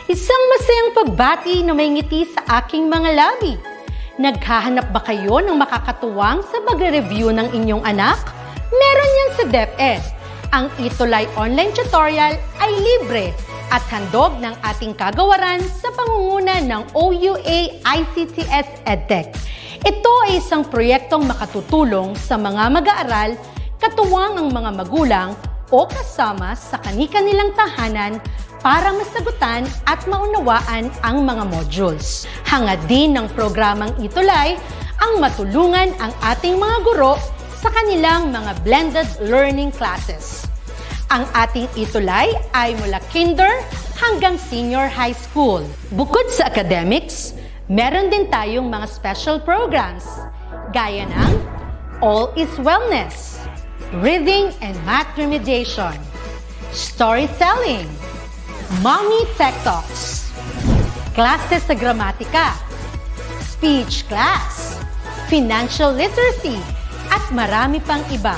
Isang masayang pagbati na may ngiti sa aking mga labi. Naghahanap ba kayo ng makakatuwang sa pagre-review ng inyong anak? Meron yan sa DepEd. Ang ETUlay online tutorial ay libre at handog ng ating kagawaran sa pangunguna ng OUA ICTS EdTech. Ito ay isang proyektong makatutulong sa mga mag-aaral, katuwang ang mga magulang o kasama sa kani-kanilang tahanan para masagutan at maunawaan ang mga modules. Hangad din ng programang ETUlay ang matulungan ang ating mga guro sa kanilang mga blended learning classes. Ang ating ETUlay ay mula kinder hanggang senior high school. Bukod sa academics, meron din tayong mga special programs gaya ng All is Wellness, Reading and Math Remediation, Storytelling, Mommy Tech Talks, Classes sa Gramatika, Speech Class, Financial Literacy, at marami pang iba.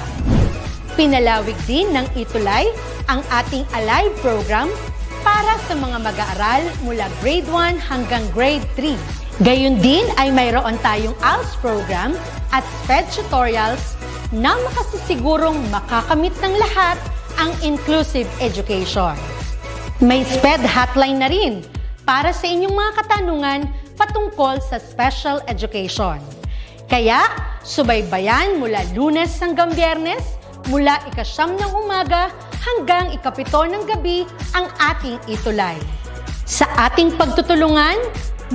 Pinalawig din ng ETUlay ang ating Alive program para sa mga mag-aaral mula grade 1 hanggang grade 3. Gayun din ay mayroon tayong ALS program at SPED tutorials na makasisigurong makakamit ng lahat ang inclusive education. May SPED hotline na rin para sa inyong mga katanungan patungkol sa special education. Kaya, subaybayan mula Lunes hanggang Biyernes, mula 9 ng umaga hanggang 7 ng gabi ang ating ETUlay. Sa ating pagtutulungan,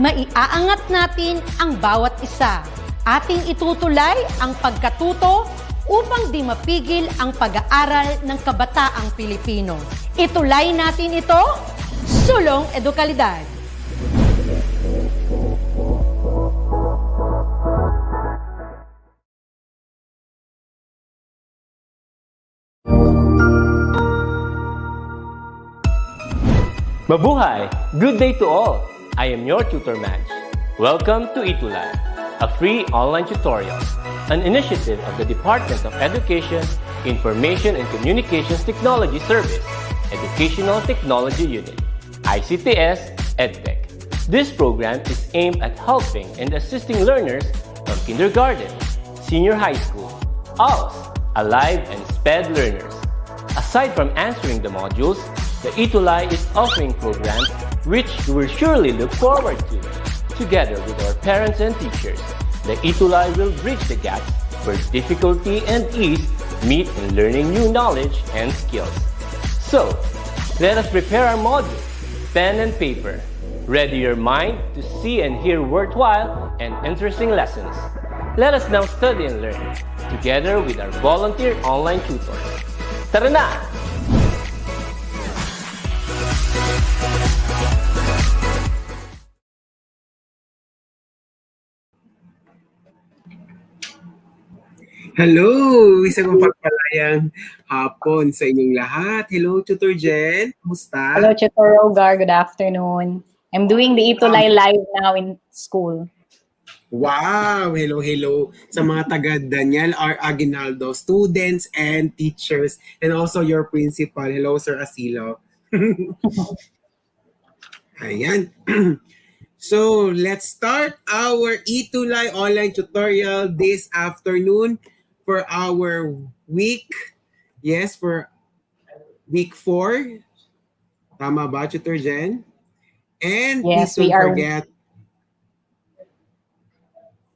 maiaangat natin ang bawat isa. Ating itutulay ang pagkatuto upang di mapigil ang pag-aaral ng kabataang Pilipino. Itulay natin ito, sulong edukalidad. Mabuhay! Good day to all! I am your Tutor Match. Welcome to ETUlay, a free online tutorial, an initiative of the Department of Education, Information and Communications Technology Service, Educational Technology Unit, ICTS EdTech. This program is aimed at helping and assisting learners from kindergarten, senior high school, ALS, Alive, and SPED learners. Aside from answering the modules, the ETUlay is offering programs which you will surely look forward to. Together with our parents and teachers, the ETUlay will bridge the gaps where difficulty and ease meet in learning new knowledge and skills. So, let us prepare our module, pen and paper. Ready your mind to see and hear worthwhile and interesting lessons. Let us now study and learn, together with our volunteer online tutors. Tara na! Hello! Isang mapagpalayang hapon sa inyong lahat. Hello, Tutor Jen. Kumusta? Hello, Tutor Rogar. Good afternoon. I'm doing the ETUlay live now in school. Wow! Hello sa mga taga-Daniel R. Aguinaldo, students and teachers, and also your principal. Hello, Sir Asilo. Ayan. So, let's start our ETUlay online tutorial this afternoon for our week. Yes, for week 4. Tama ba, Tutor Jen? And Yes, please we don't are. forget.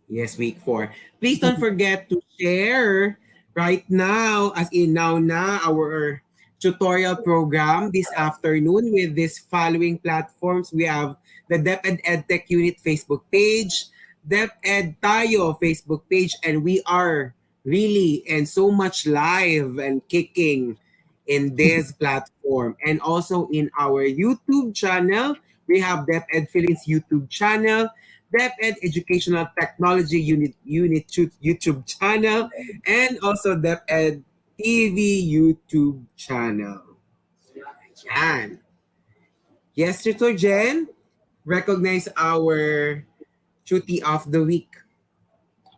Yes, week 4. Please don't forget to share right now, as in now na, our tutorial program this afternoon with these following platforms. We have the DepEd EdTech Unit Facebook page, DepEd Tayo Facebook page, and we are really and so much live and kicking in this platform. And also in our YouTube channel, we have DepEd Philippines YouTube channel, DepEd Educational Technology Unit YouTube channel, and also DepEd TV YouTube channel. Yan. Yes, Tutor Jen, recognize our cutie of the week.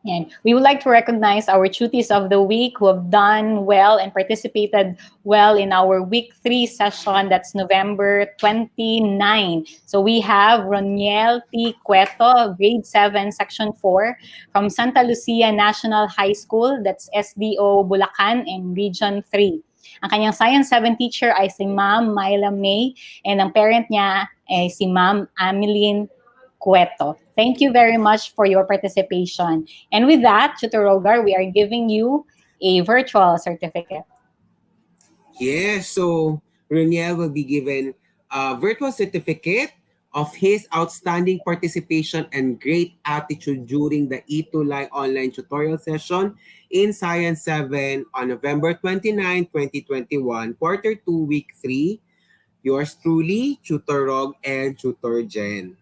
And we would like to recognize our tutees of the week who have done well and participated well in our week 3 session. That's November 29. So we have Roniel T. Cueto, grade 7, section 4, from Santa Lucia National High School. That's SDO Bulacan and Region 3. Ang kanyang Science 7 teacher ay si Ma'am Myla May, and ang parent niya ay si Ma'am Ameline Cueto. Thank you very much for your participation. And with that, Tutor Rogar, we are giving you a virtual certificate. Yes, so Roniel will be given a virtual certificate of his outstanding participation and great attitude during the ETUlay online tutorial session in Science 7 on November 29, 2021, Quarter 2, Week 3. Yours truly, Tutor Rog and Tutor Jen.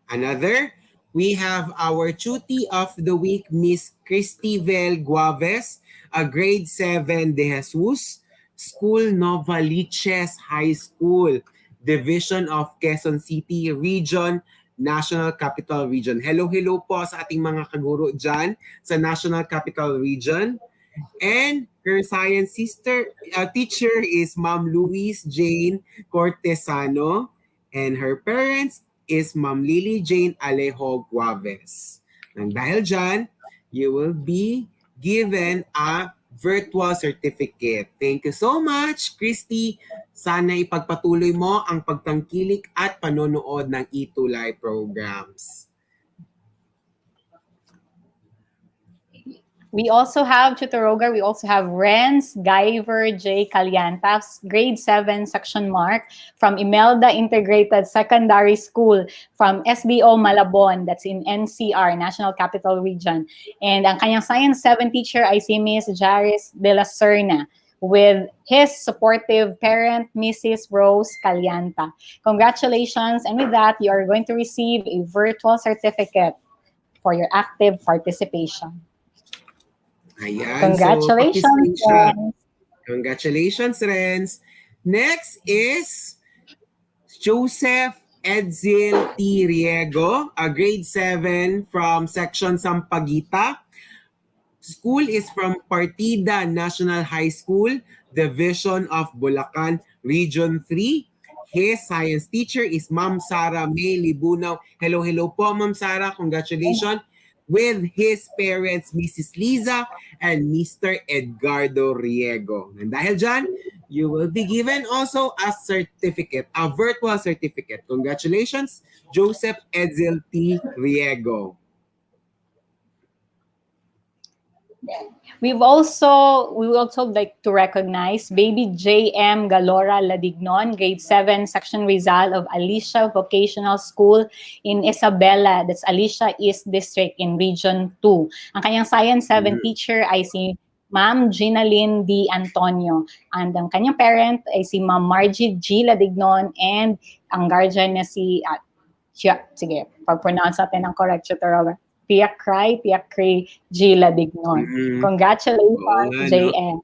Another, we have our Tutie of the Week, Miss Cristivel Guaves, a grade 7 de Jesus, School Novaliches High School, Division of Quezon City Region, National Capital Region. Hello po sa ating mga kaguro dyan sa National Capital Region. And her science teacher is Ma'am Louise Jane Cortesano, and her parents is Ma'am Lily Jane Alejo Guaves. Nang dahil dyan, you will be given a virtual certificate. Thank you so much, Christy. Sana ipagpatuloy mo ang pagtangkilik at panonood ng ETUlay programs. We also have, Tutor Rogar, we also have Renz Guyver J. Caliantas, grade 7, section mark, from Imelda Integrated Secondary School, from SDO Malabon, that's in NCR, National Capital Region. And ang kanyang Science 7 teacher ay si Miss Jaris de la Serna, with his supportive parent, Mrs. Rose Calianta. Congratulations, and with that, you are going to receive a virtual certificate for your active participation. Ayan, congratulations, so, Renz. Congratulations, Renz. Next is Joseph Edzil T. Riego, a grade 7 from Section Sampaguita. School is from Partida National High School, Division of Bulacan, Region 3. His science teacher is Ma'am Sara May Libunaw. Hello po, Ma'am Sara. Congratulations. With his parents, Mrs. Liza and Mr. Edgardo Riego. And dahil dyan, you will be given also a certificate, a virtual certificate. Congratulations, Joseph Edzil T. Riego. We would also like to recognize baby J.M. Galora Ladignon, grade 7, section Rizal of Alicia Vocational School in Isabela. That's Alicia East District in Region 2. Ang kanyang Science 7 teacher ay si Ma'am Ginalyn D. Antonio. And ang kanyang parent ay si Ma'am Margie G. Ladignon, and ang guardian niya si, sige, pag-pronounce natin ang correct, Tutor Robert. Piakray G. Ladignon. Congratulations, JM.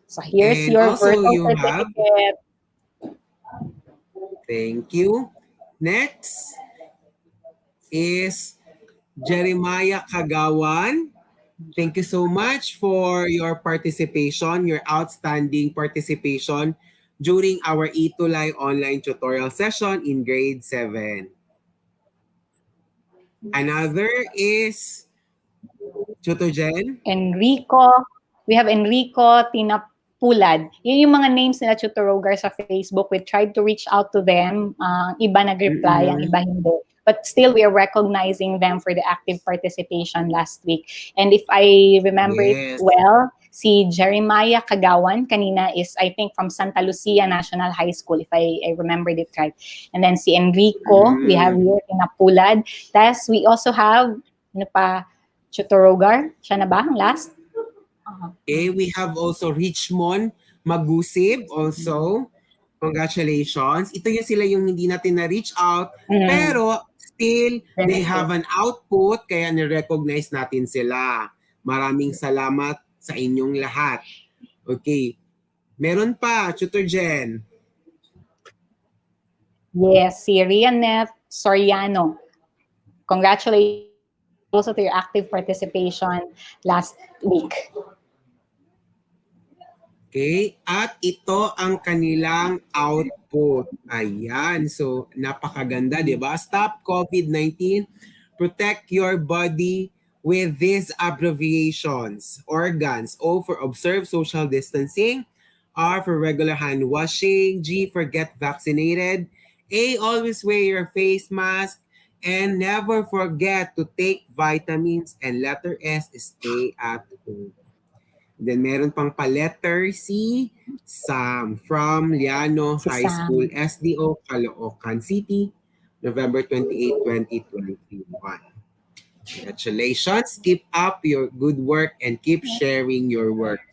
So here's And your also virtual certificate. Thank you. Next is Jeremiah Kagawan. Thank you so much for your participation, your outstanding participation during our ETUlay online tutorial session in grade 7. Another is Tutor Jen. We have Enrico Tinapulad. Yun yung mga names nila, Tutor Rogar, sa Facebook. We tried to reach out to them. Iba nag-reply, ang iba hindi. But still, we are recognizing them for the active participation last week. And if I remember it well, si Jeremiah Kagawan kanina is, I think, from Santa Lucia National High School, if I remembered it right. And then si Enrico, we have here Tinapulad. Tapos we also have, Tutor Rogar? Siya na ba ang last? Okay, we have also Richmond Magusib also. Congratulations. Ito yung sila yung hindi natin na-reach out, pero still, they have an output, kaya na-recognize natin sila. Maraming salamat sa inyong lahat. Okay. Meron pa, Tutor Jen. Yes, si Rianet Soriano. Congratulations also to your active participation last week. Okay? At ito ang kanilang output. Ayan. So, napakaganda, di ba? Stop COVID-19. Protect your body with these abbreviations. Organs. O for observe social distancing. R for regular hand washing. G for get vaccinated. A, always wear your face mask. And never forget to take vitamins. And letter S, stay at home. Then meron pang pa-letter C, Sam, from Liano Si High School, Sam. SDO, Caloocan City, November 28, 2021. Congratulations. Keep up your good work and keep sharing your work.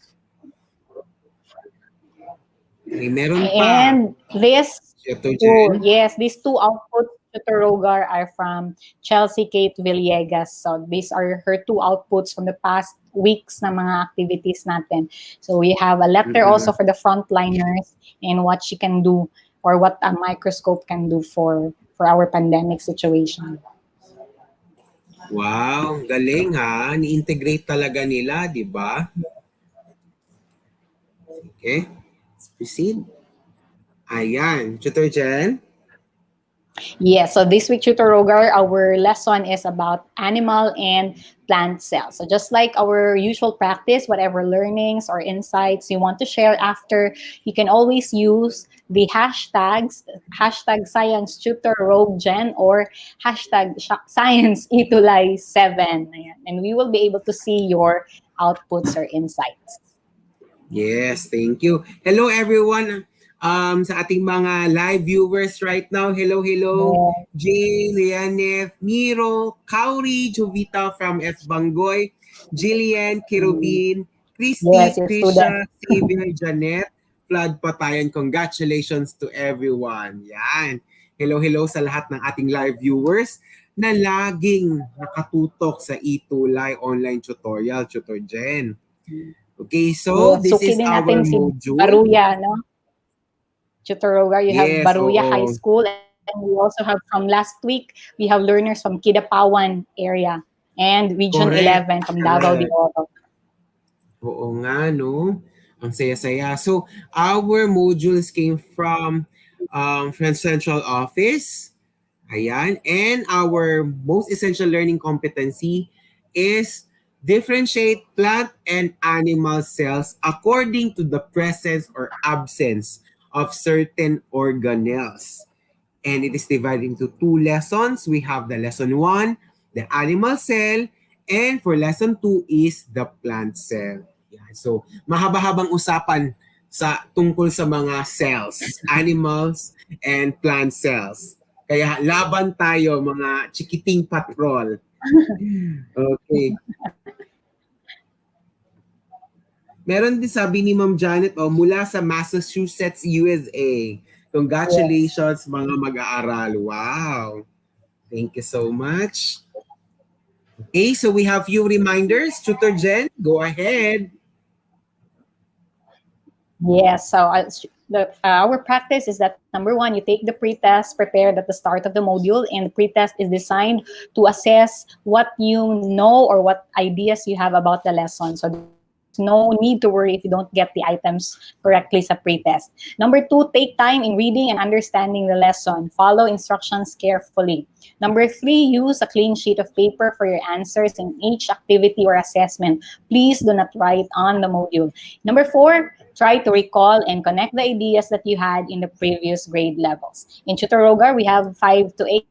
Okay, meron pa. And this Ito, Jen. these two outputs to Rogar are from Chelsea Kate Villegas. So these are her two outputs from the past weeks na mga activities natin. So we have a letter also for the frontliners and what she can do or what a microscope can do for our pandemic situation. Wow, galing ha. Ni-integrate talaga nila, di ba? Okay, let's proceed. Ayan, Tutor Jen. Yes, so this week, Tutor Rogar, our lesson is about animal and plant cells. So just like our usual practice, whatever learnings or insights you want to share after, you can always use the hashtags, hashtag Science Tutor Rogue Gen or hashtag Science ETUlay 7. And we will be able to see your outputs or insights. Yes, thank you. Hello everyone. Sa ating mga live viewers right now. Hello. Jane, Lianeth, Miro, Kauri, Jovita from F. Bangoy, Jillian, Kirubin, Christy, Yes, your Krisha, student. Xavier, Janet, Flood Patayan. Congratulations to everyone. Yan. Hello sa lahat ng ating live viewers na laging nakatutok sa ETUlay online tutorial, Tutor Jen. Okay, so this Suki is din our natin si module. Baruya, no? Tutor Rogar, you have Yes, Baruya High oo. School, and we also have from last week, we have learners from Kidapawan area and Region Correct. 11 from Davao de Oro. Oo nga, no? Ang saya-saya. So, our modules came from Central Office. Ayan. And our most essential learning competency is differentiate plant and animal cells according to the presence or absence of certain organelles. And it is divided into two lessons. We have the lesson 1, the animal cell, and for lesson 2 is the plant cell. Yeah. So, mahaba-habang usapan sa tungkol sa mga cells, animals, and plant cells. Kaya laban tayo mga chikiting patrol. Okay. Meron din sabi ni Ma'am Janet, mula sa Massachusetts, USA. Congratulations mga mag-aaral. Wow. Thank you so much. Okay, so we have few reminders. Tutor Jen, go ahead. Yes, so our practice is that number 1, you take the pretest prepared at the start of the module, and the pretest is designed to assess what you know or what ideas you have about the lesson. So no need to worry if you don't get the items correctly sa pretest. Number 2, take time in reading and understanding the lesson. Follow instructions carefully. Number 3, use a clean sheet of paper for your answers in each activity or assessment. Please do not write on the module. Number 4, try to recall and connect the ideas that you had in the previous grade levels. In Tutor Rogar, we have 5 to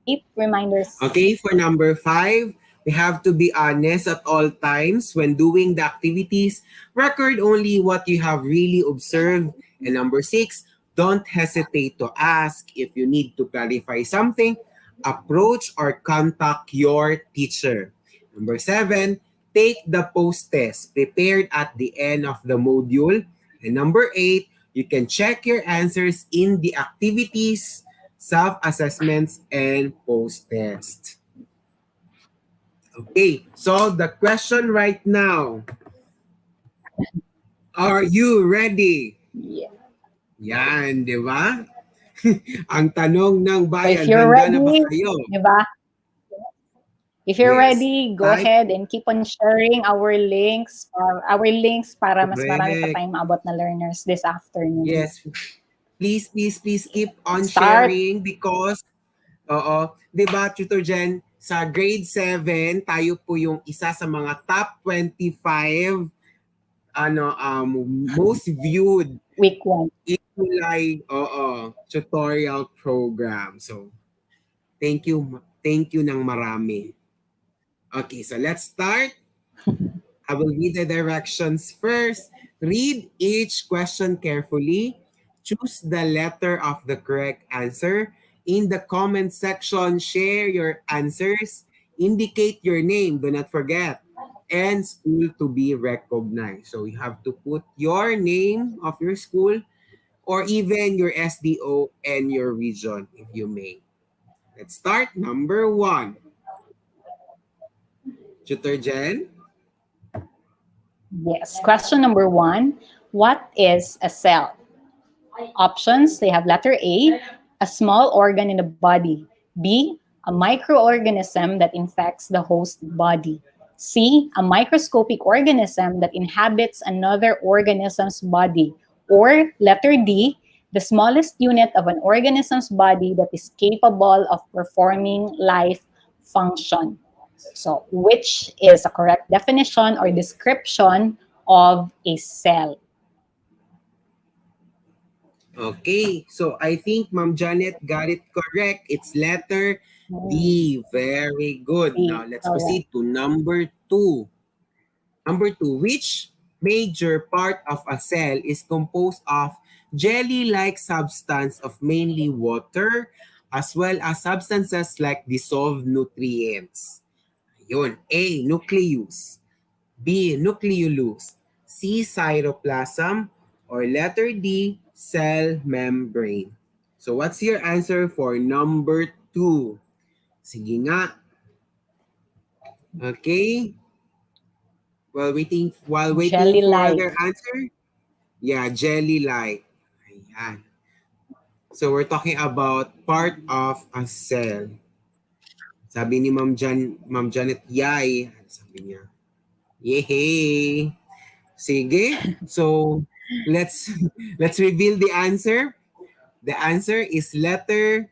8 reminders. Okay, for number 5, we have to be honest at all times when doing the activities. Record only what you have really observed. And number 6, don't hesitate to ask if you need to clarify something. Approach or contact your teacher. Number 7, take the post-test prepared at the end of the module. And number 8, you can check your answers in the activities, self-assessments, and post-test. Okay, so the question right now, are you ready? Yeah. Yan, di ba? Ang tanong ng So bayan, if you're handa na ba ready, kayo? di ba? If you're Yes. ready, go Type ahead and keep on sharing our links para mas marami pa correct. tayong maabot na learners this afternoon. Yes. Please keep on Let's start. sharing because, oo, di ba, Tutor Jen, sa grade 7, tayo po yung isa sa mga top 25 most viewed Week 1. ETUlay tutorial program. So, thank you ng marami. Okay, so let's start. I will read the directions first. Read each question carefully. Choose the letter of the correct answer. In the comment section, share your answers. Indicate your name, do not forget. And school to be recognized. So you have to put your name of your school or even your SDO and your region if you may. Let's start. Number 1. Tutor Jen? Yes. Question number 1. What is a cell? Options, they have letter A small organ in the body. B, a microorganism that infects the host body. C, a microscopic organism that inhabits another organism's body. Or letter D, the smallest unit of an organism's body that is capable of performing life function. So, which is a correct definition or description of a cell? Okay, so I think Ma'am Janet got it correct. It's letter D. Very good. D. Now let's Correct. proceed to number 2. Number 2, which major part of a cell is composed of jelly-like substance of mainly water as well as substances like dissolved nutrients? Yun. A, nucleus. B, nucleolus. C, cytoplasm. Or letter D, cell membrane. So what's your answer for number 2? Sige nga. Okay. While waiting for Jelly-like. their answer. Yeah, jelly-like. Ayan. So we're talking about part of a cell. Sabi ni Ma'am Janet, yay. Sabi niya, yehey. Sige. So let's let's reveal the answer. The answer is letter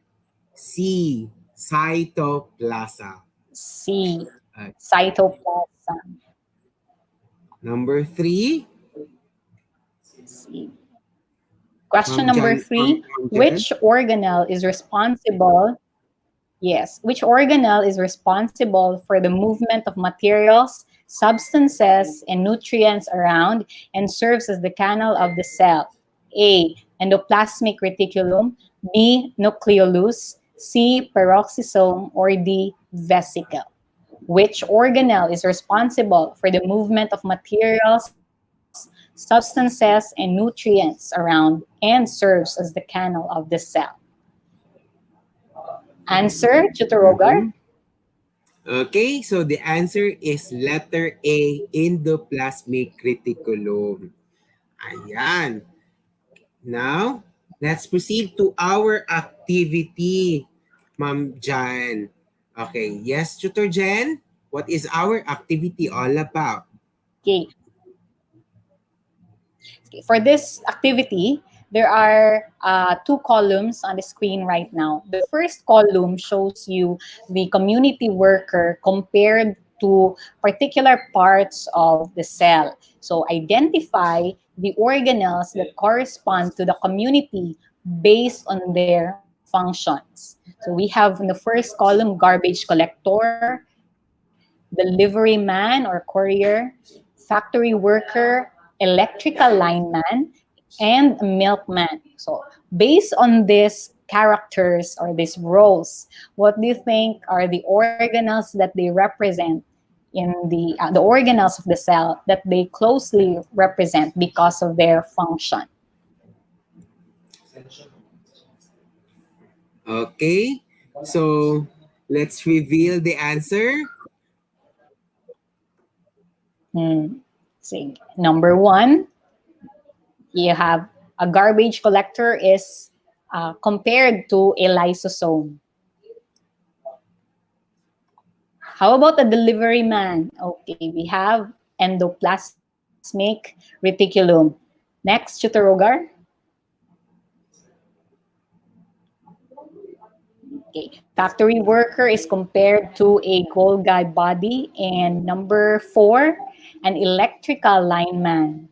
C, cytoplasm. C, Uh, cytoplasm. Number 3, C. Question Ma'am number Jan, Ma'am 3, Ma'am Jan. which organelle is responsible? Yes, which organelle is responsible for the movement of materials, substances, and nutrients around and serves as the canal of the cell? A, endoplasmic reticulum. B, nucleolus. C, peroxisome. Or D, vesicle. Which organelle is responsible for the movement of materials, substances, and nutrients around and serves as the canal of the cell? Answer, Tutor. Mhm. Okay, so the answer is letter A, endoplasmic reticulum. Ayan. Now, let's proceed to our activity, Ma'am Jan. Okay, yes, Tutor Jen, what is our activity all about? Okay. For this activity, there are two columns on the screen right now. The first column shows you the community worker compared to particular parts of the cell. So identify the organelles that correspond to the community based on their functions. So we have in the first column garbage collector, delivery man or courier, factory worker, electrical lineman, and milkman. So based on these characters or these roles, what do you think are the organelles that they represent in the organelles of the cell that they closely represent because of their function? Okay, so let's reveal the answer. See, number 1, you have a garbage collector is compared to a lysosome. How about a delivery man? Okay, we have endoplasmic reticulum. Next, Tutor Rogar. Okay, factory worker is compared to a Golgi body. And number 4, an electrical lineman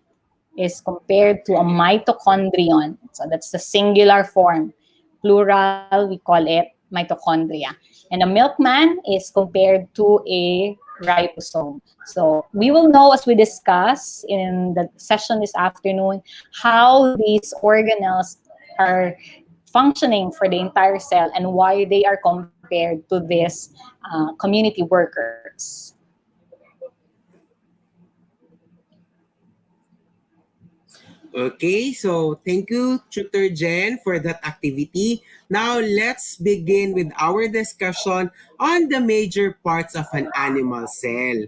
is compared to a mitochondrion. So that's the singular form. Plural, we call it mitochondria. And a milkman is compared to a ribosome. So we will know as we discuss in the session this afternoon how these organelles are functioning for the entire cell and why they are compared to these community workers. Okay, so thank you, Tutor Jen, for that activity. Now, let's begin with our discussion on the major parts of an animal cell.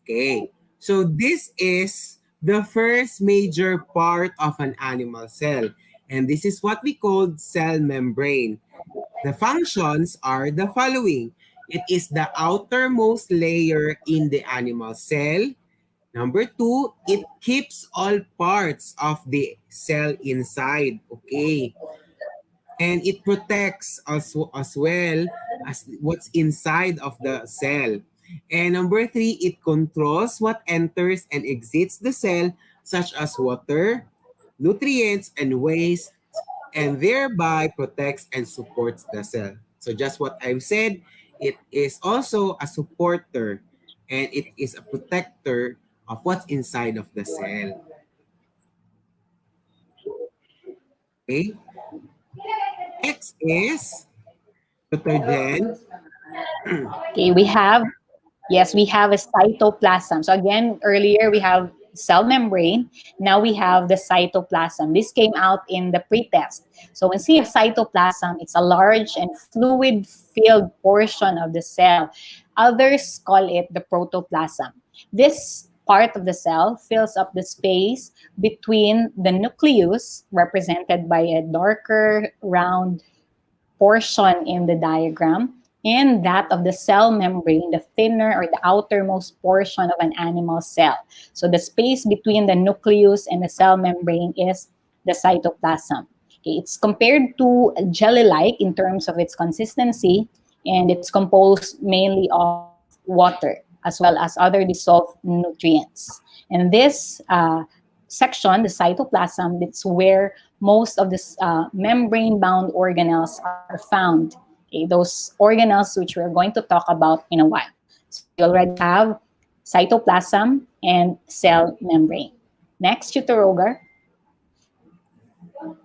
Okay, so this is the first major part of an animal cell, and this is what we call cell membrane. The functions are the following. It is the outermost layer in the animal cell. Number 2, it keeps all parts of the cell inside. Okay. And it protects as well as what's inside of the cell. And number 3, it controls what enters and exits the cell, such as water, nutrients, and waste, and thereby protects and supports the cell. So just what I've said, it is also a supporter and it is a protector of what's inside of the cell. Okay. Next is detergent. Okay, we have, yes, we have a cytoplasm. So again, earlier we have cell membrane. Now we have the cytoplasm. This came out in the pretest. So when we see a cytoplasm, it's a large and fluid-filled portion of the cell. Others call it the protoplasm. This part of the cell fills up the space between the nucleus, represented by a darker round portion in the diagram, and that of the cell membrane, the thinner or the outermost portion of an animal cell. So the space between the nucleus and the cell membrane is the cytoplasm. Okay, it's compared to jelly-like in terms of its consistency, and it's composed mainly of water as well as other dissolved nutrients. And this section, the cytoplasm, it's where most of the membrane-bound organelles are found. Okay, those organelles which we're going to talk about in a while. So we already have cytoplasm and cell membrane. Next, Tutor Rogar.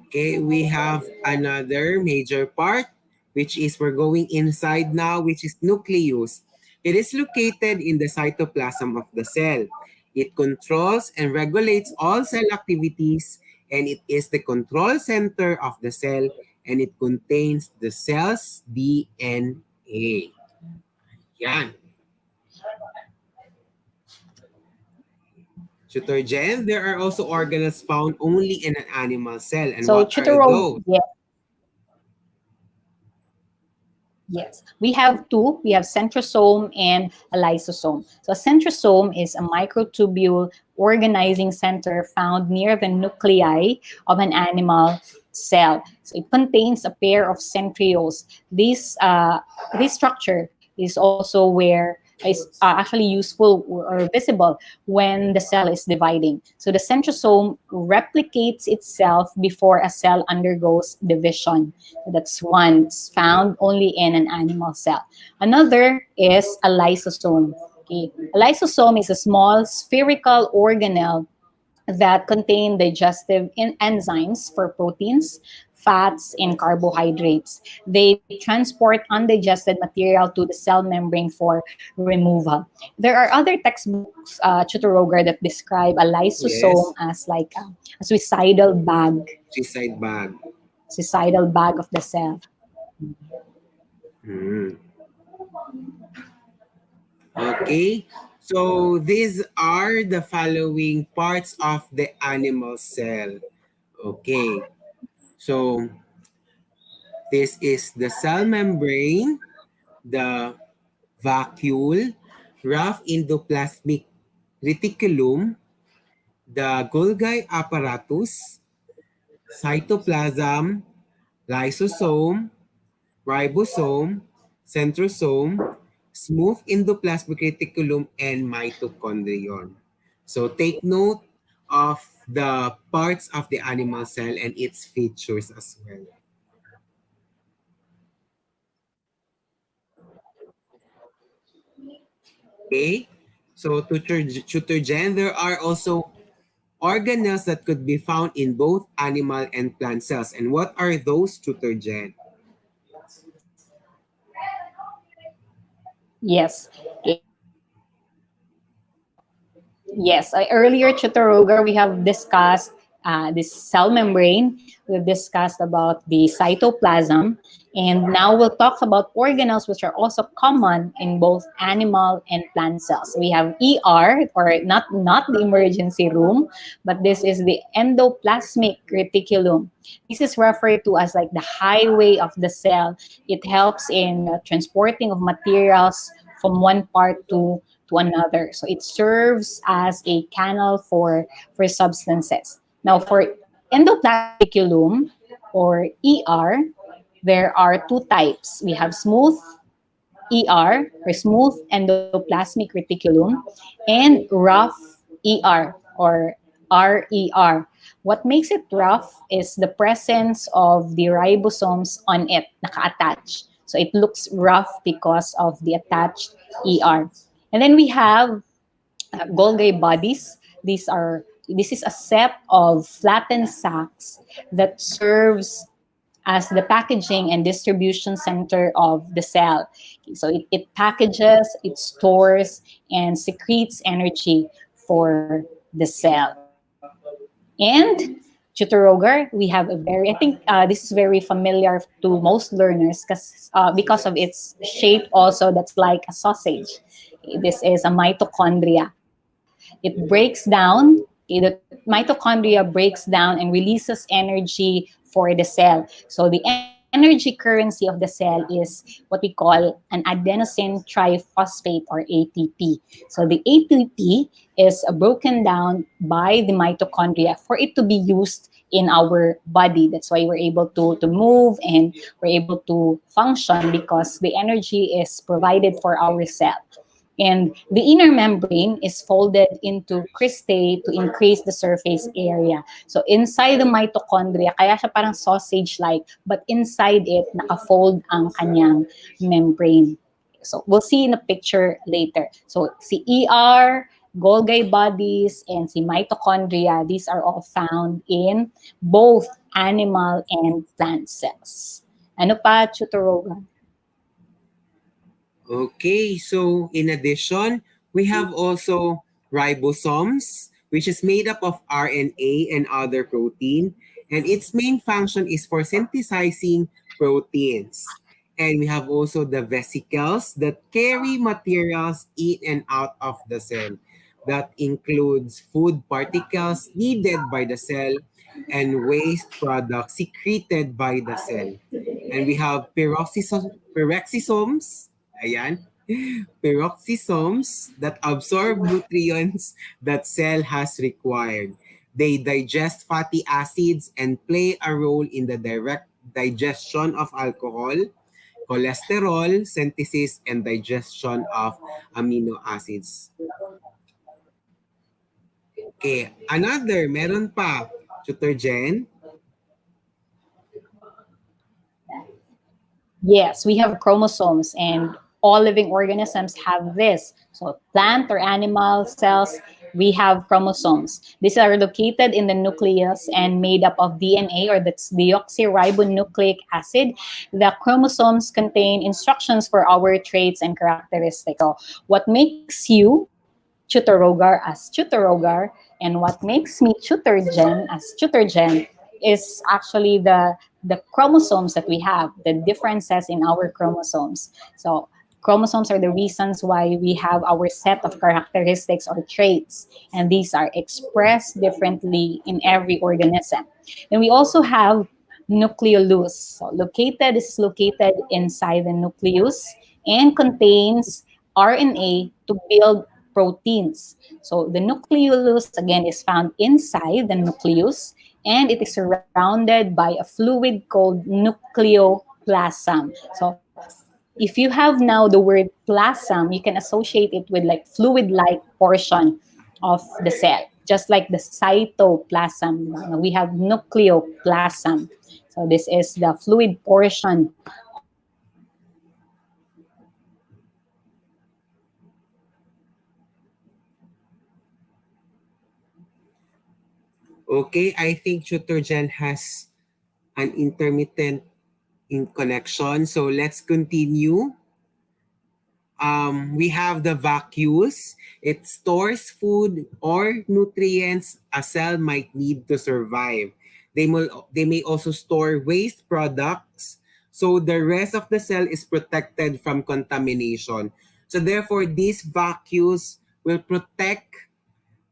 Okay, we have another major part, which is we're going inside now, which is nucleus. It is located in the cytoplasm of the cell. It controls and regulates all cell activities, and it is the control center of the cell, and it contains the cell's DNA. Yan. Tutor Jen, there are also organelles found only in an animal cell. And So what Tutor are Rogar, those? yes. Yes, we have two. We have centrosome and a lysosome. So a centrosome is a microtubule organizing center found near the nuclei of an animal cell. So it contains a pair of centrioles. This structure is also where is actually useful or visible when the cell is dividing. So the centrosome replicates itself before a cell undergoes division. So that's one. It's found only in an animal cell. Another is a lysosome. Okay. A lysosome is a small spherical organelle that contain digestive enzymes for proteins, fats, and carbohydrates. They transport undigested material to the cell membrane for removal. There are other textbooks, Tutor Rogar, that describe a lysosome Yes, as like a suicidal suicide bag. bag of the cell. Hmm. Okay, so these are the following parts of the animal cell. Okay, so This is the cell membrane, the vacuole, rough endoplasmic reticulum, the Golgi apparatus, cytoplasm, lysosome, ribosome, centrosome, smooth endoplasmic reticulum, and mitochondrion. So take note of the parts of the animal cell and its features as well. Okay? So tutor gen, there are also organelles that could be found in both animal and plant cells. And what are those, tutor gen? Yes. Yes, earlier, Chitorogar, we have discussed this cell membrane. We've discussed about the cytoplasm. And now we'll talk about organelles, which are also common in both animal and plant cells. We have ER, or not the emergency room, but this is the endoplasmic reticulum. This is referred to as like the highway of the cell. It helps in transporting of materials from one part to another. So it serves as a canal for substances. Now for endoplasmiculum or ER, there are two types. We have smooth ER or smooth endoplasmic reticulum and rough ER or RER. What makes it rough is the presence of the ribosomes on it, naka-attach. So it looks rough because of the attached ER. And then we have Golgi bodies. This is a set of flattened sacs that serves as the packaging and distribution center of the cell. So it packages, it stores, and secretes energy for the cell. And Chutorogar, we have a very, I think this is very familiar to most learners because of its shape also that's like a sausage. This is a mitochondria. It breaks down, the mitochondria breaks down and releases energy for the cell. So the energy currency of the cell is what we call an adenosine triphosphate or ATP. So the ATP is broken down by the mitochondria for it to be used in our body. That's why we're able to move and we're able to function because the energy is provided for our cell. And the inner membrane is folded into cristae to increase the surface area. So inside the mitochondria, kaya siya parang sausage-like, but inside it, nakafold ang kanyang membrane. So we'll see in a picture later. So si ER, Golgi bodies, and si mitochondria, these are all found in both animal and plant cells. Ano pa, Chutoroga? Okay, so in addition, we have also ribosomes, which is made up of RNA and other protein, and its main function is for synthesizing proteins. And we have also the vesicles that carry materials in and out of the cell. That includes food particles needed by the cell and waste products secreted by the cell. And we have peroxisomes, ayan, peroxisomes that absorb nutrients that cell has required. They digest fatty acids and play a role in the direct digestion of alcohol, cholesterol, synthesis, and digestion of amino acids. Okay, another, meron pa, Tutor Jen. Yes, we have chromosomes and all living organisms have this. So plant or animal cells, we have chromosomes. These are located in the nucleus and made up of DNA or that's deoxyribonucleic acid. The chromosomes contain instructions for our traits and characteristics. So what makes you Chutorogar as Chutorogar and what makes me Chutorgen as Chutorgen is actually the chromosomes that we have, the differences in our chromosomes. So chromosomes are the reasons why we have our set of characteristics or traits, and these are expressed differently in every organism. And we also have nucleolus. So this is located inside the nucleus and contains RNA to build proteins. So the nucleolus again is found inside the nucleus and it is surrounded by a fluid called nucleoplasm. So if you have now the word plasm, you can associate it with like fluid-like portion of the cell, just like the cytoplasm. We have nucleoplasm. So this is the fluid portion of the cell. Okay, I think Tutor Jen has an intermittent in connection. So let's continue. We have the vacuole. It stores food or nutrients a cell might need to survive. They may also store waste products. So the rest of the cell is protected from contamination. So therefore, these vacuoles will protect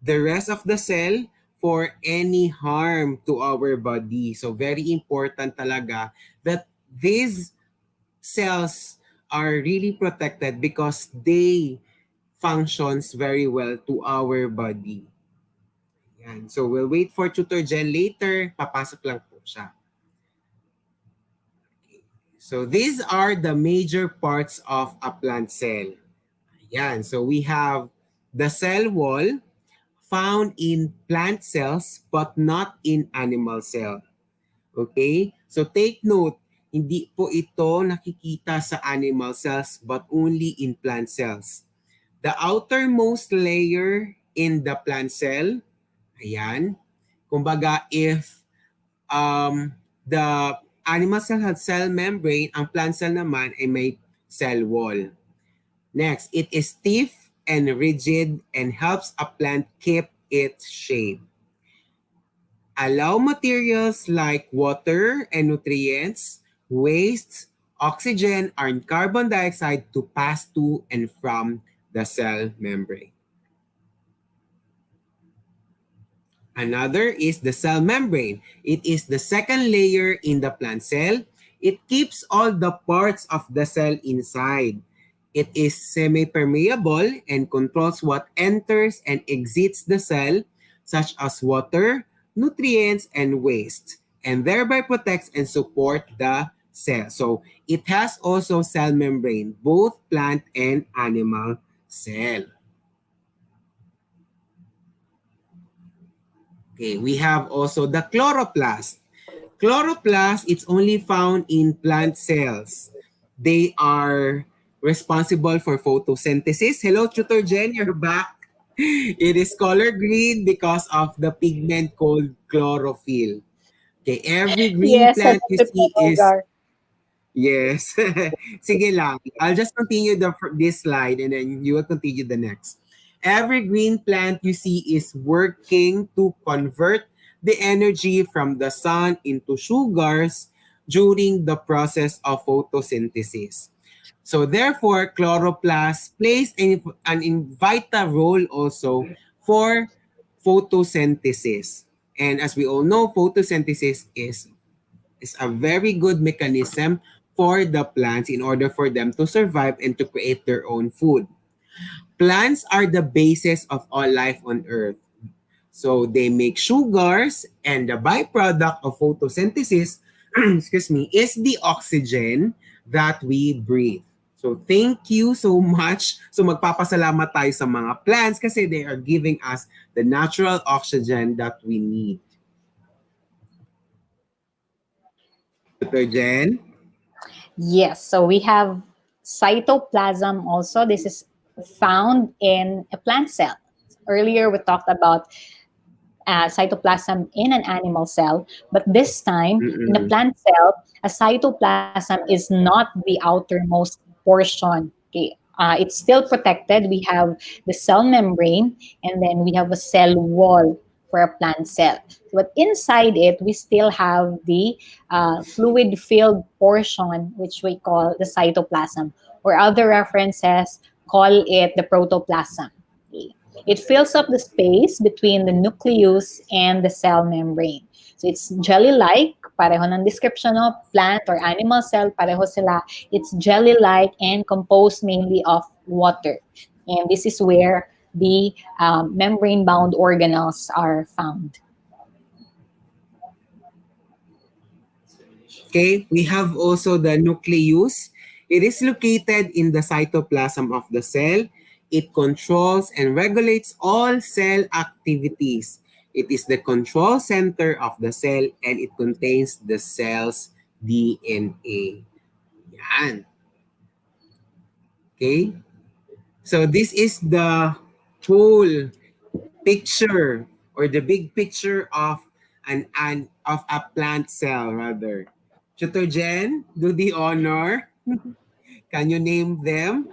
the rest of the cell for any harm to our body. So very important talaga that these cells are really protected because they functions very well to our body. Yan. So we'll wait for Tutor Jen later. Papasok lang po siya. So these are the major parts of a plant cell. Yan. So we have the cell wall found in plant cells but not in animal cell. Okay? So take note, hindi po ito nakikita sa animal cells but only in plant cells. The outermost layer in the plant cell, ayan, kumbaga if the animal cell has cell membrane, ang plant cell naman ay may cell wall. Next, it is stiff and rigid and helps a plant keep its shape. Allow materials like water and nutrients, waste, oxygen, and carbon dioxide to pass to and from the cell membrane. Another is the cell membrane. It is the second layer in the plant cell. It keeps all the parts of the cell inside. It is semi-permeable and controls what enters and exits the cell, such as water, nutrients, and waste, and thereby protects and support the cell. So it has also cell membrane, both plant and animal cell. Okay, we have also the chloroplast. Chloroplast, it's only found in plant cells. They are responsible for photosynthesis. Hello, Tutor Jen, you're back. It is color green because of the pigment called chlorophyll. Okay, every green Yes, plant you sagot ko, see is, Gar. yes. Sige lang. I'll just continue this slide and then you will continue the next. Every green plant you see is working to convert the energy from the sun into sugars during the process of photosynthesis. So therefore, chloroplast plays an vital role also for photosynthesis. And as we all know, photosynthesis is a very good mechanism for the plants in order for them to survive and to create their own food. Plants are the basis of all life on Earth. So they make sugars and the byproduct of photosynthesis, excuse me, is the oxygen that we breathe. So thank you so much. So magpapasalamat tayo sa mga plants kasi they are giving us the natural oxygen that we need. Dr. Jen? Yes, so we have cytoplasm also. This is found in a plant cell. Earlier, we talked about cytoplasm in an animal cell, but this time in a plant cell, a cytoplasm is not the outermost portion. Okay, it's still protected. We have the cell membrane, and then we have a cell wall for a plant cell. But inside it, we still have the fluid-filled portion, which we call the cytoplasm, or other references call it the protoplasm. Okay. It fills up the space between the nucleus and the cell membrane. So it's jelly-like pareho ng description, no? Plant or animal cell, pareho sila. It's jelly-like and composed mainly of water. And this is where the membrane-bound organelles are found. Okay, we have also the nucleus. It is located in the cytoplasm of the cell. It controls and regulates all cell activities. It is the control center of the cell and it contains the cell's DNA. Yan. Okay? So this is the whole picture or the big picture of an of a plant cell rather. Tutor Jen, do the honor. Can you name them?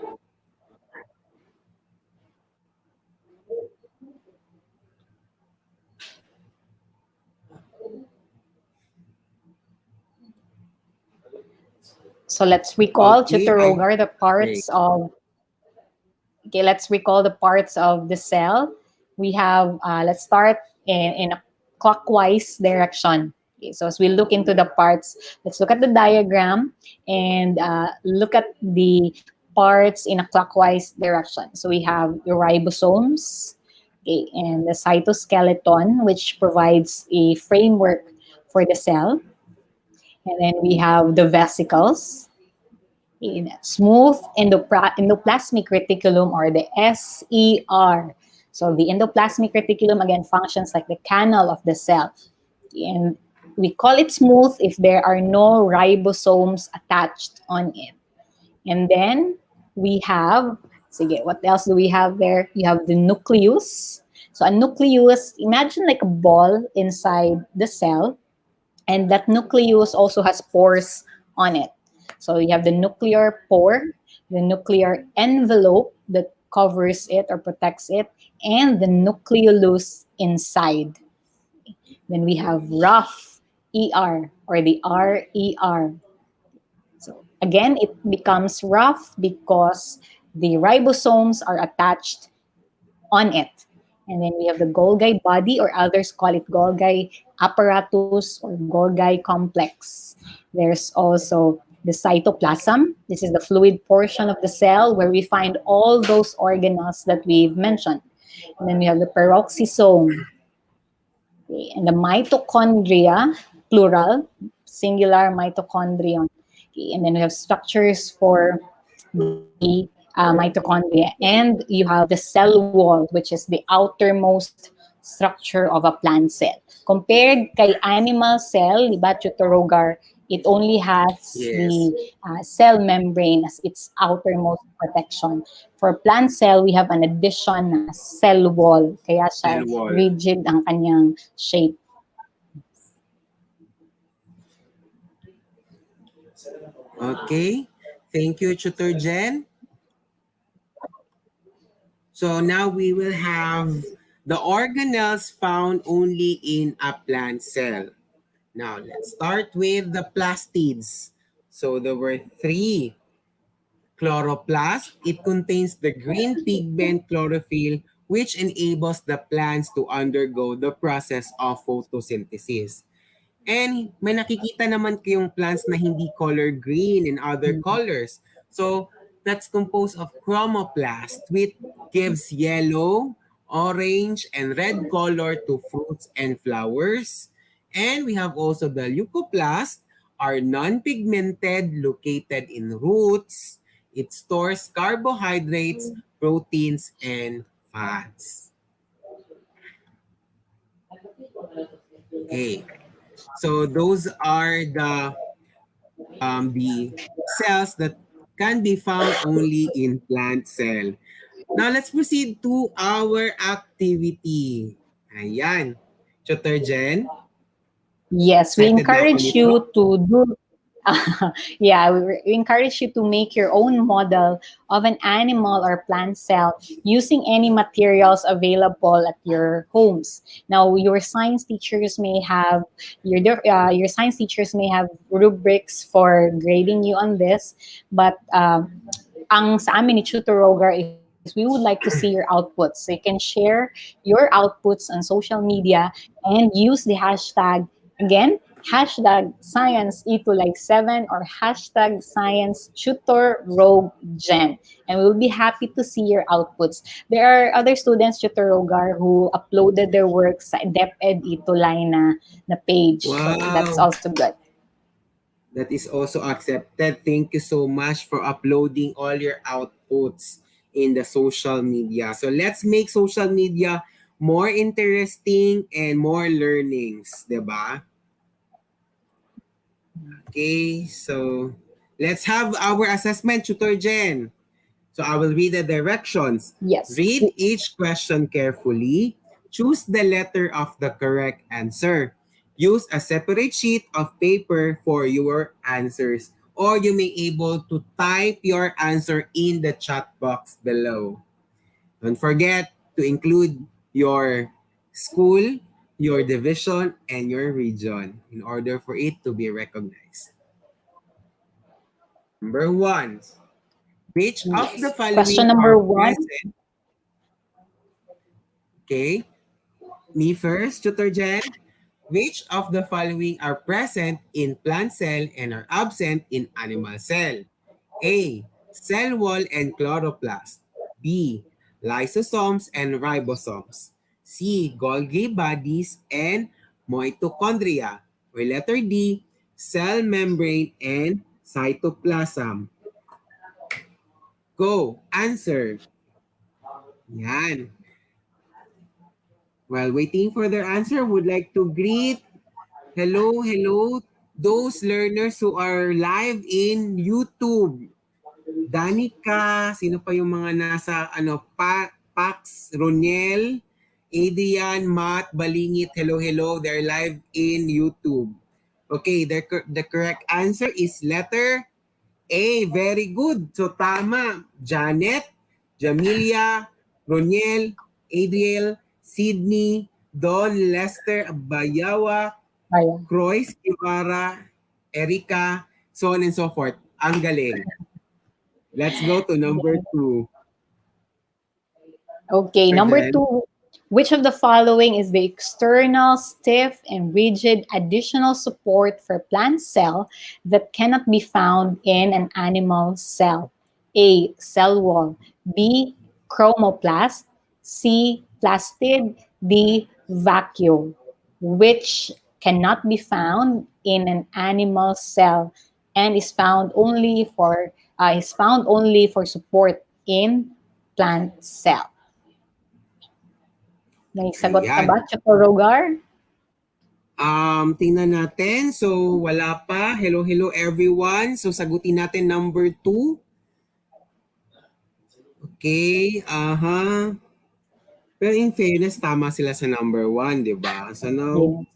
So let's recall, Okay, Tutor Rogar, the great. parts of, okay, let's recall the parts of the cell. We have, let's start in a clockwise direction. Okay, so as we look into the parts, let's look at the diagram and look at the parts in a clockwise direction. So we have the ribosomes, okay, and the cytoskeleton, which provides a framework for the cell. And then we have the vesicles, in smooth endoplasmic reticulum, or the SER. So the endoplasmic reticulum again functions like the canal of the cell. And we call it smooth if there are no ribosomes attached on it. And then we have, sige, what else do we have there? You have the nucleus. So a nucleus, imagine like a ball inside the cell, and that nucleus also has pores on it. So you have the nuclear pore, the nuclear envelope that covers it or protects it, and the nucleolus inside. Then we have rough ER or the RER. So again, it becomes rough because the ribosomes are attached on it. And then we have the Golgi body, or others call it Golgi apparatus or Golgi complex. There's also the cytoplasm. This is the fluid portion of the cell where we find all those organelles that we've mentioned. And then we have the peroxisome, okay, and the mitochondria, plural, singular mitochondrion. Okay, and then we have structures for the mitochondria, and you have the cell wall, which is the outermost structure of a plant cell. Compared kay animal cell, di ba, Tutor, it only has Yes. the cell membrane as its outermost protection. For plant cell, we have an addition na cell wall, kaya siya Cell wall. rigid ang kanyang shape. Okay. Thank you, Tutor Jen. So now we will have the organelles found only in a plant cell. Now let's start with the plastids. So there were 3. Chloroplast, it contains the green pigment chlorophyll, which enables the plants to undergo the process of photosynthesis. And may nakikita naman kayong plants na hindi color green and other colors. So that's composed of chromoplast, which gives yellow, orange, and red color to fruits and flowers. And we have also the leucoplast, are non-pigmented, located in roots. It stores carbohydrates, proteins, and fats. Okay. So those are the cells that can be found only in plant cell. Now let's proceed to our activity. Ayan. Tutor Jen, Yes, we excited na ako encourage nito. you to do. Yeah, we encourage you to make your own model of an animal or plant cell using any materials available at your homes. Now, your science teachers may have your science teachers may have rubrics for grading you on this, but ang sa amin ni Tutor Rogar is we would like to see your outputs. So you can share your outputs on social media and use the hashtag, again, hashtag Science ETUlay 7 or hashtag Science Tutor Rogue Gen. And we'll be happy to see your outputs. There are other students, Tutor Rogar, who uploaded their work sa DepEd ETUlay na page. So that's Wow. also good. That is also accepted. Thank you so much for uploading all your outputs in the social media. So let's make social media more interesting and more learnings, diba? Okay, so let's have our assessment, Tutor Jen. So I will read the directions. Yes. Read each question carefully. Choose the letter of the correct answer. Use a separate sheet of paper for your answers, or you may able to type your answer in the chat box below. Don't forget to include your school, your division, and your region in order for it to be recognized. Number one, which of the Yes. following Question number are 1. present? Okay, me first, Tutor Jen. Which of the following are present in plant cell and are absent in animal cell? A. Cell wall and chloroplast. B. Lysosomes and ribosomes. C. Golgi bodies and mitochondria. Or letter D. Cell membrane and cytoplasm. Go. Answer. Yan. While waiting for their answer, would like to greet hello, those learners who are live in YouTube. Danica, sino pa yung mga nasa Pax, Roniel, Adrian, Matt, Balingit, hello, they're live in YouTube. Okay, the correct answer is letter A. Very good. So tama. Janet, Jamilia, Roniel, Adriel, Sydney, Don, Lester, Bayawa, Ayan. Croix, Ibarra, Erika, so on and so forth. Ang galing. Let's go to number 2. Okay, Sir number Jen. 2. Which of the following is the external, stiff, and rigid additional support for plant cell that cannot be found in an animal cell? A. Cell wall. B. Chromoplast. C. Plastid. D. Vacuole. Which cannot be found in an animal cell and is found only for support in plant cell. May sagot ka ba, Ayan. Choco Rogar? Tingnan natin. So, wala pa. Hello everyone. So, sagutin natin number 2. Okay. Pero in fairness, tama sila sa number 1, di ba? So, now, Yes.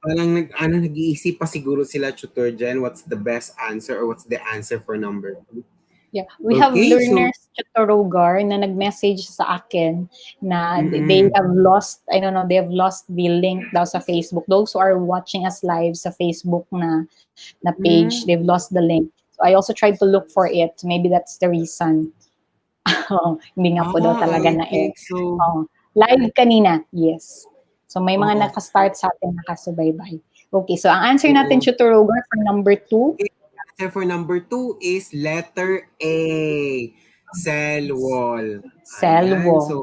parang nag-iisip pa siguro sila, Tutor Jen, what's the best answer or what's the answer for number 2. Yeah. We have Okay, learners, Choco Rogar, na nag-message sa akin na they have lost, I don't know, they have lost the link daw sa Facebook. Those who are watching us live sa Facebook na page, they've lost the link. So I also tried to look for it. Maybe that's the reason. Hindi nga po daw talaga na okay. So, live kanina, yes. So may mga Oo. naka-start sa atin, nakasubaybay. Okay, so ang answer natin, Tutor Rogar, for number 2. answer for number 2 is letter A. Cell wall. Cell Ayan. wall. So,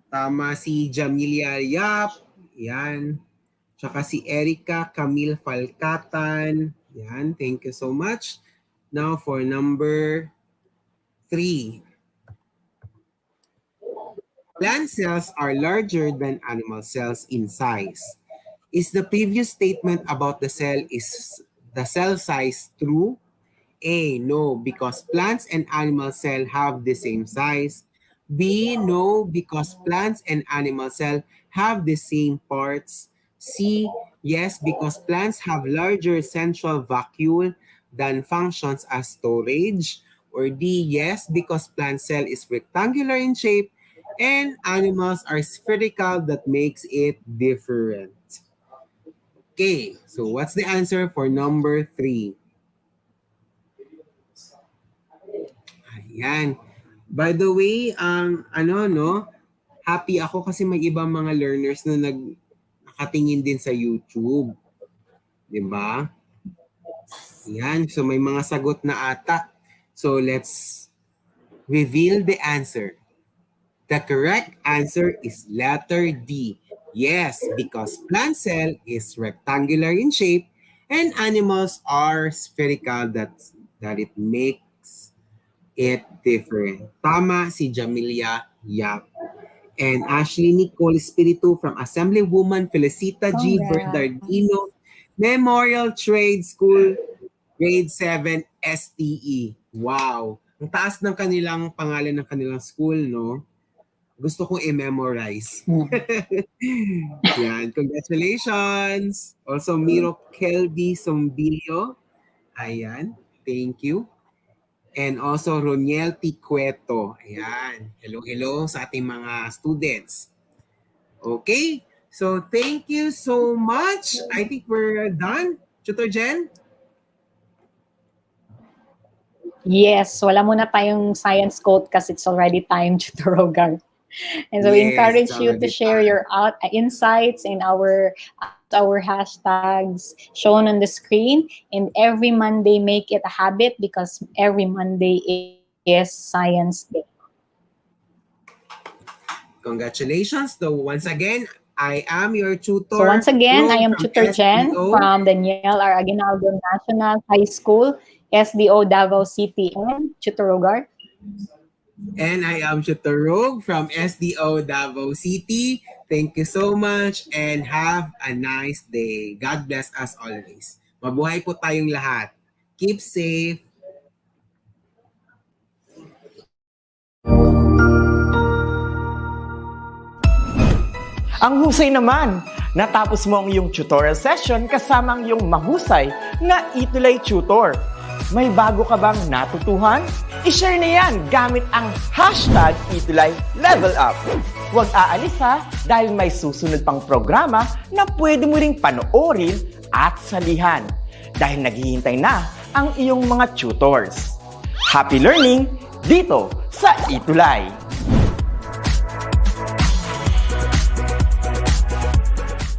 tama si Jamilia Yap. Yan. Tsaka si Erica Camille Falcatan. Yan. Thank you so much. Now for number 3. Plant cells are larger than animal cells in size. Is the previous statement about the cell size true? A, no, because plants and animal cell have the same size. B, no, because plants and animal cell have the same parts. C, yes, because plants have larger central vacuole than functions as storage. Or D, yes, because plant cell is rectangular in shape and animals are spherical that makes it different. Okay, so what's the answer for number 3? Ayan. By the way, happy ako kasi may ibang mga learners na nakatingin din sa YouTube. Diba? Yan. So may mga sagot na ata. So let's reveal the answer. The correct answer is letter D. Yes, because plant cell is rectangular in shape and animals are spherical, that it makes it different. Tama si Jamilia Yap. And Ashley Nicole Espiritu from Assemblywoman Felicita G. Congrats. Bernardino Memorial Trade School, grade 7 STE. Wow. Ang taas ng kanilang pangalan ng kanilang school, no? Gusto kong i-memorize. Yan. Congratulations. Also, Miro Kelby Sombilio. Ayan. Thank you. And also, Roniel Ticueto. Ayan. Hello sa ating mga students. Okay. So, thank you so much. I think we're done. Tutor Jen? Yes, wala muna tayong science quote kasi it's already time, Tutor Rogar. And so we Yes, encourage it's you to already share your insights in our hashtags shown on the screen. And every Monday, make it a habit because every Monday is Science Day. Congratulations. So once again, I am your tutor. So once again, I am from Tutor Jen SDO. from Daniel R. Aguinaldo National High School, SDO Davao City, and Tutor Rogar. And I am Tutor Rog from SDO Davao City. Thank you so much and have a nice day. God bless us always. Mabuhay po tayong lahat. Keep safe. Ang husay naman! Natapos mo ang iyong tutorial session kasama ang iyong mahusay na ETUlay tutor. May bago ka bang natutuhan? I-share na yan gamit ang hashtag ETUlay Level Up. Huwag aalis ha, dahil may susunod pang programa na pwede mo ring panoorin at salihan. Dahil naghihintay na ang iyong mga tutors. Happy learning dito sa ETUlay!